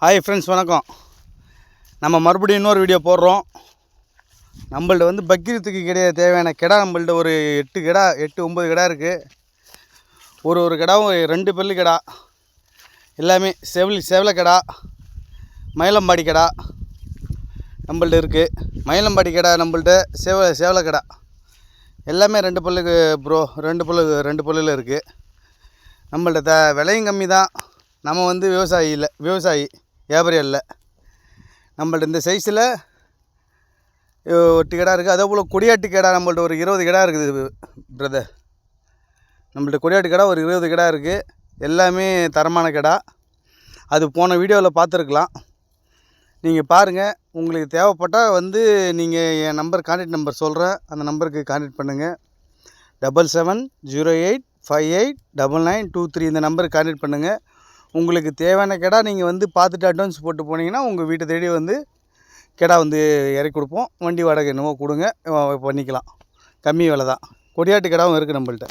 Hi friends, வணக்கம். நம்ம மறுபடியும் இன்னொரு வீடியோ போடுறோம். நம்மள்ட்ட வந்து பக்ரீத்துக்கு கிடையாது தேவையான கிடா நம்மள்ட்ட ஒரு 8-9 கிடா இருக்குது. ஒரு கிடாவும் 2 பல்லு கிடா, எல்லாமே செவலை கிடா, மயிலம்பாடி கிடா நம்மள்ட்ட இருக்குது. மயிலம்பாடி கிடா நம்மள்ட்ட சேவலை கிடா எல்லாமே 2 பல்லுக்கு ப்ரோ, 2 பல்லில் இருக்குது. நம்மள்ட்ட விலையும் கம்மி தான். நம்ம வந்து விவசாயி வியாபாரி இல்லை. நம்மள்ட்ட இந்த சைஸில் 8 கிடா இருக்குது. அதே போல் கொடியாட்டு கிடா நம்மள்ட்ட ஒரு 20 கிடா இருக்குது பிரதர். நம்மள்ட்ட கொடியாட்டு கிடா ஒரு 20 கிடா இருக்குது. எல்லாமே தரமான கிடா. அது போன வீடியோவில் பார்த்துருக்கலாம். நீங்கள் பாருங்கள். உங்களுக்கு தேவைப்பட்டால் வந்து நீங்கள் என் கான்டாக்ட் நம்பர் சொல்கிறேன், அந்த நம்பருக்கு கான்டாக்ட் பண்ணுங்கள். 7708589923 இந்த நம்பருக்கு கான்டாக்ட் பண்ணுங்கள். உங்களுக்கு தேவையான கிடா நீங்கள் வந்து பார்த்துட்டு அட்வான்ஸ் போட்டு போனீங்கன்னா உங்கள் வீட்டை தேடி வந்து கிடா வந்து இறக்கி கொடுப்போம். வண்டி வாடகை என்னவோ கொடுங்க, பண்ணிக்கலாம். கம்மி விலை தான். கொடியாட்டு கிடாவும் இருக்குது நம்மள்ட்ட.